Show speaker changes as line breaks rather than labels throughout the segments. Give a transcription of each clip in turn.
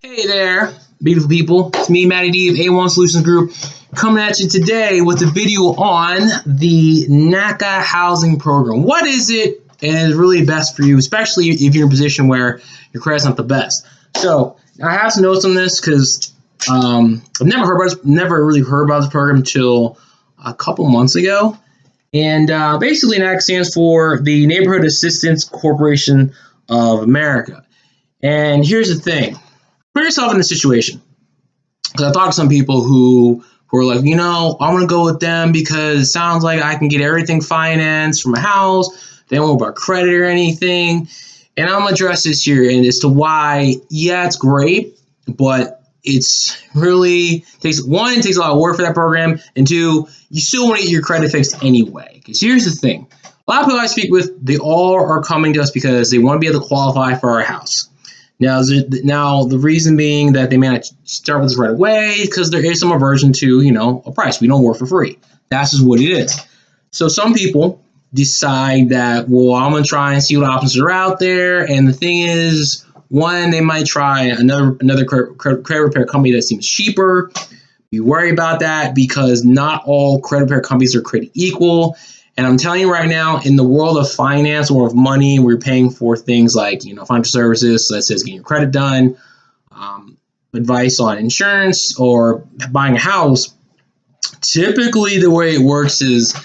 Hey there, beautiful people. It's me, Matty D of A1 Solutions Group, coming at you today with a video on the NACA housing program. What is it, and is really best for you, especially if you're in a position where your credit's not the best. So I have some notes on this because I've never really heard about this program until a couple months ago. And basically, NACA stands for the Neighborhood Assistance Corporation of America. And here's the thing. Put yourself in a situation, because I've talked to some people who are like, I want to go with them because it sounds like I can get everything financed from a house. They don't know about credit or anything. And I'm going to address this here and as to why, yeah, it's great, but it's really takes a lot of work for that program, and two, you still want to get your credit fixed anyway. Because here's the thing. A lot of people I speak with, they all are coming to us because they want to be able to qualify for our house. Now, the reason being that they may not start with this right away because there is some aversion to, a price. We don't work for free. That's just what it is. So some people decide that, well, I'm going to try and see what options are out there. And the thing is, one, they might try another credit repair company that seems cheaper. You worry about that because not all credit repair companies are created equal. And I'm telling you right now, in the world of finance or of money, we're paying for things like, financial services, such as getting your credit done, advice on insurance, or buying a house. Typically, the way it works is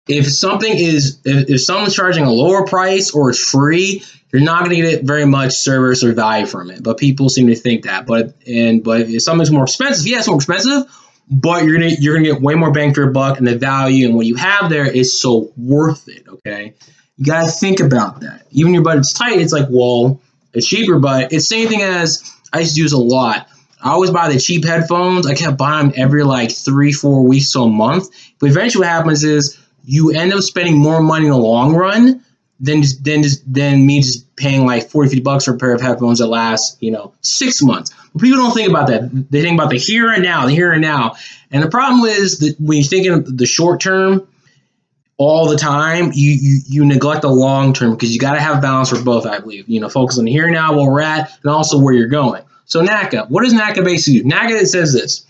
if someone's charging a lower price or it's free, you're not going to get very much service or value from it. But people seem to think that. But if something's more expensive, yeah, it's more expensive. But you're gonna get way more bang for your buck, and the value and what you have there is so worth it. Okay, you gotta think about that. Even your budget's tight, it's like, well, it's cheaper, but it's the same thing as I used to use a lot. I always buy the cheap headphones. I kept buying them every like 3-4 weeks to a month. But eventually, what happens is you end up spending more money in the long run than me just paying like $40-50 for a pair of headphones that last 6 months. But people don't think about that. They think about the here and now, and the problem is that when you're thinking of the short term all the time, you neglect the long term, because you got to have balance for both. I believe focus on the here and now, where we're at, and also where you're going. So NACA, what does NACA basically do? NACA, it says this.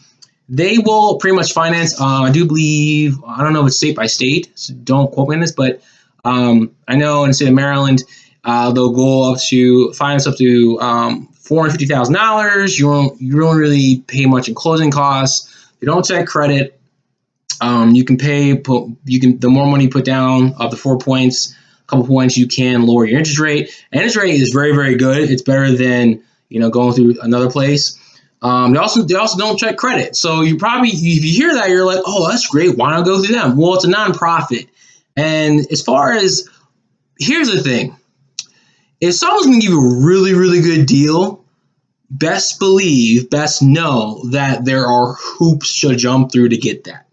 They will pretty much finance, I do believe, I don't know if it's state by state, so don't quote me on this, but I know in the state of Maryland, they'll go up to finance up to $450,000. You don't really pay much in closing costs. They don't check credit. You can the more money you put down of the 4 points, a couple points, you can lower your interest rate. And interest rate is very, very good. It's better than going through another place. They also don't check credit. So you probably, if you hear that, you're like, oh, that's great. Why not go through them? Well, it's a nonprofit. And as far as, here's the thing. If someone's going to give you a really, really good deal, best know that there are hoops to jump through to get that.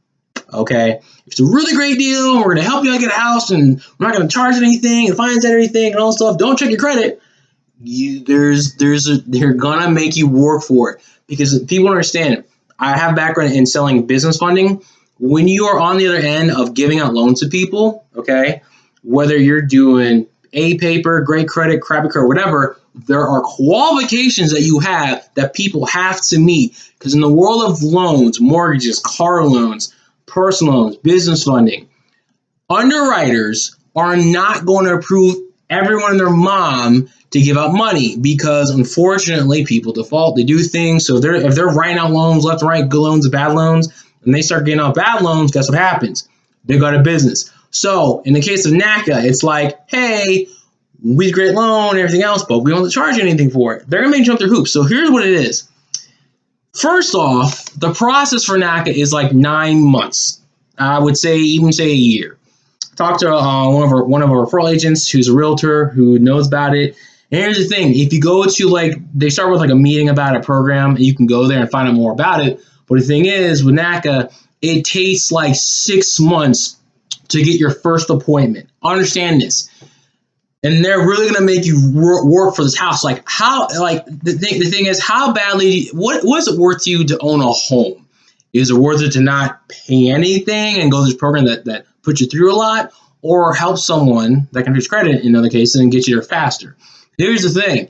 Okay? If it's a really great deal, we're going to help you out get a house, and we're not going to charge anything and finance everything and all that stuff, don't check your credit. They're going to make you work for it, because people understand. I have background in selling business funding. When you are on the other end of giving out loans to people, okay, whether you're doing A paper, great credit, crappy credit, whatever, there are qualifications that you have that people have to meet. Because in the world of loans, mortgages, car loans, personal loans, business funding, underwriters are not going to approve everyone and their mom to give out money, because unfortunately people default. They do things. So if they're writing out loans left and right, good loans and bad loans, and they start getting out bad loans, guess what happens? They go out of business. So in the case of NACA, it's like, hey, we have a great loan and everything else, but we don't charge you anything for it. They're going to make you jump through hoops. So here's what it is. First off, the process for NACA is like 9 months. I would say a year. I talked to one of our referral agents who's a realtor who knows about it. And here's the thing. If you go to they start with a meeting about a program, and you can go there and find out more about it. But the thing is, with NACA, it takes like 6 months to get your first appointment. Understand this. And they're really going to make you work for this house. The thing is, how badly, what is it worth to you to own a home? Is it worth it to not pay anything and go through this program that puts you through a lot, or help someone that can reach credit in other cases and get you there faster? Here's the thing.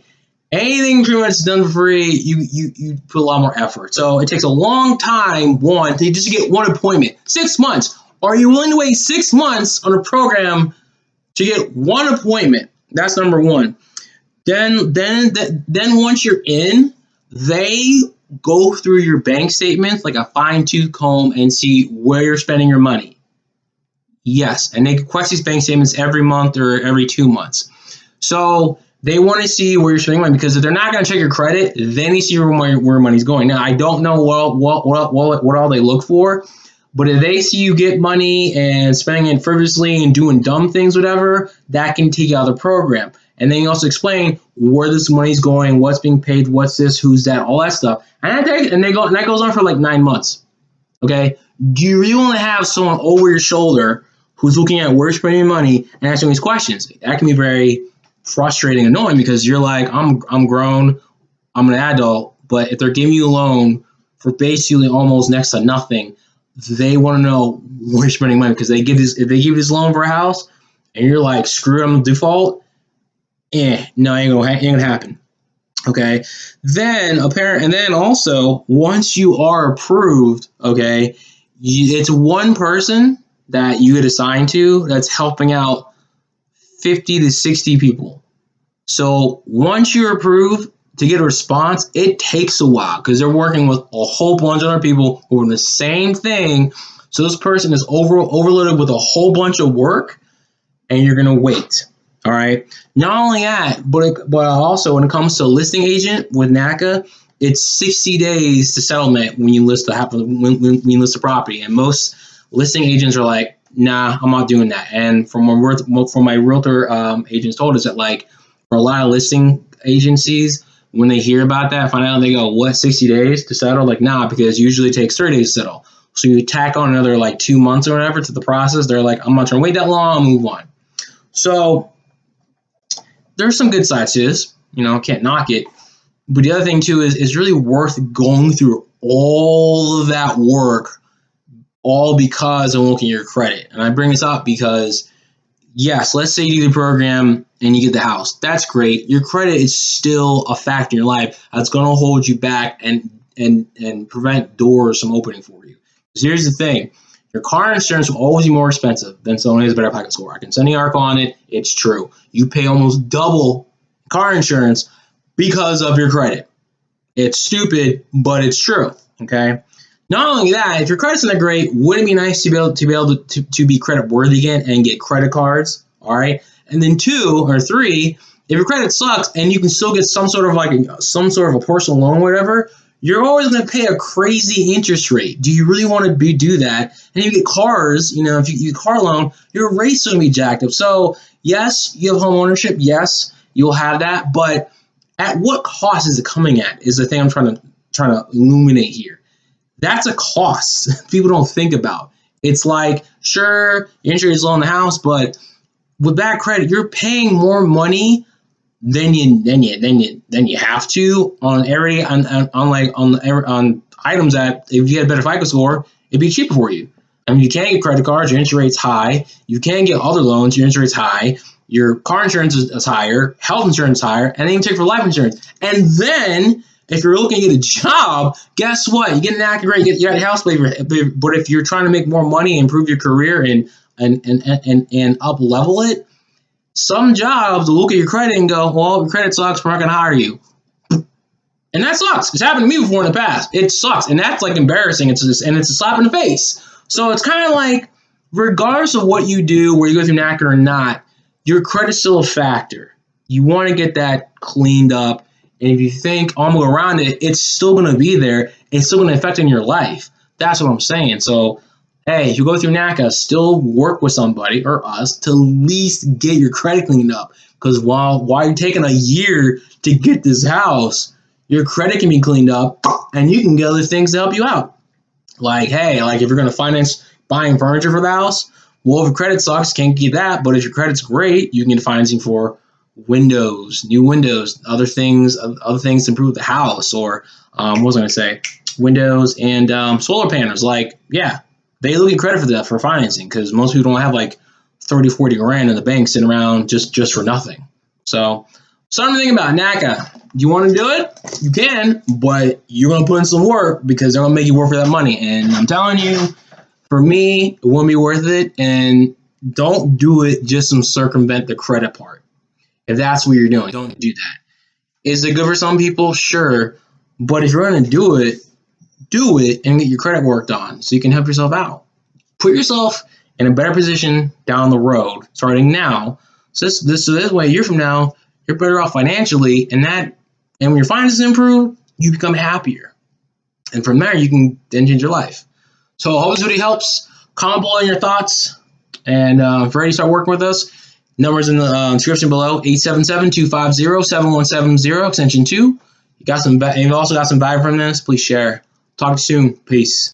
Anything pretty much done for free, you put a lot more effort. So it takes a long time, one, to just get one appointment. 6 months. Are you willing to wait 6 months on a program to get one appointment? That's number one. Then once you're in, they go through your bank statements like a fine-tooth comb and see where you're spending your money. Yes, and they request these bank statements every month or every 2 months. So they want to see where you're spending money, because if they're not going to check your credit, they need to see where money's going. Now, I don't know what all they look for, but if they see you get money and spending it frivolously and doing dumb things, whatever, that can take you out of the program. And then you also explain where this money's going, what's being paid, what's this, who's that, all that stuff. And that goes on for like 9 months. Okay? Do you really want to have someone over your shoulder who's looking at where you're spending your money and asking these questions? That can be very frustrating and annoying, because you're like, I'm grown, I'm an adult, but if they're giving you a loan for basically almost next to nothing, they want to know where you're spending money, because if they give you this loan for a house and you're like, screw it, I'm the default, no, ain't gonna happen. Okay. Then also, once you are approved, okay, it's one person that you get assigned to that's helping out 50 to 60 people. So once you're approved, to get a response, it takes a while, because they're working with a whole bunch of other people who are doing the same thing. So this person is overloaded with a whole bunch of work, and you're going to wait. All right. Not only that, but also when it comes to a listing agent with NACA, it's 60 days to settlement when you list when you list the property. And most listing agents are like, nah, I'm not doing that. And from my realtor agents told us that, like, for a lot of listing agencies, when they hear about that, find out, they go, what, 60 days to settle? Like, nah, because usually it takes 30 days to settle. So you tack on another like 2 months or whatever to the process. They're like, I'm not trying to wait that long, I'll move on. So there's some good sides to this, can't knock it. But the other thing too is it's really worth going through all of that work, all because of looking at your credit. And I bring this up because, yes, let's say you do the program and you get the house. That's great. Your credit is still a factor in your life that's going to hold you back and prevent doors from opening for you. Because here's the thing. Your car insurance will always be more expensive than someone who has a better pocket score. I can send the article on it. It's true. You pay almost double car insurance because of your credit. It's stupid, but it's true. Okay. Not only that, if your credit's not great, wouldn't it be nice to be able to be credit worthy again and get credit cards? All right. And then 2 or 3, if your credit sucks and you can still get some sort of a personal loan, or whatever, you're always going to pay a crazy interest rate. Do you really want to do that? And if you get cars, if you get a car loan, your rate's going to be jacked up. So yes, you have home ownership. Yes, you'll have that. But at what cost is it coming at? Is the thing I'm trying to illuminate here. That's a cost people don't think about. It's like, sure, your interest is low on the house, but with bad credit, you're paying more money than you have to on items that, if you get a better FICO score, it'd be cheaper for you. I mean, you can't get credit cards, your interest rate's high. You can't get other loans, your interest rate's high. Your car insurance is higher, health insurance is higher, and then you take for life insurance. And then if you're looking to get a job, guess what? You get an NACA grade, you got a house paper. But if you're trying to make more money, improve your career, and up level it, some jobs will look at your credit and go, well, your credit sucks, we're not going to hire you. And that sucks. It's happened to me before in the past. It sucks. And that's like embarrassing. It's a slap in the face. So it's kind of like, regardless of what you do, where you go through NACA or not, your credit's still a factor. You want to get that cleaned up. And if you think, I'm going around it, it's still going to be there. It's still going to affect in your life. That's what I'm saying. So, hey, if you go through NACA, still work with somebody or us to at least get your credit cleaned up. Because while you're taking a year to get this house, your credit can be cleaned up and you can get other things to help you out. Like, hey, if you're going to finance buying furniture for the house, well, if your credit sucks, can't get that. But if your credit's great, you can get financing for windows, new windows, other things to improve the house, or what was I going to say? Windows and solar panels. They look at credit for that for financing, because most people don't have 30, 40 grand in the bank sitting around just for nothing. So So I'm thinking about NACA. You want to do it? You can, but you're going to put in some work because they're going to make you work for that money. And I'm telling you, for me, it wouldn't be worth it. And don't do it just to circumvent the credit part. If that's what you're doing, don't do that. Is it good for some people? Sure. But if you're going to do it and get your credit worked on so you can help yourself out. Put yourself in a better position down the road, starting now. So this way, a year from now, you're better off financially, and when your finances improve, you become happier. And from there, you can then change your life. So I hope this video helps. Comment below on your thoughts. And if you're ready to start working with us, numbers in the description below, 877-250-7170, extension 2. You've also got some value from this. Please share. Talk to you soon. Peace.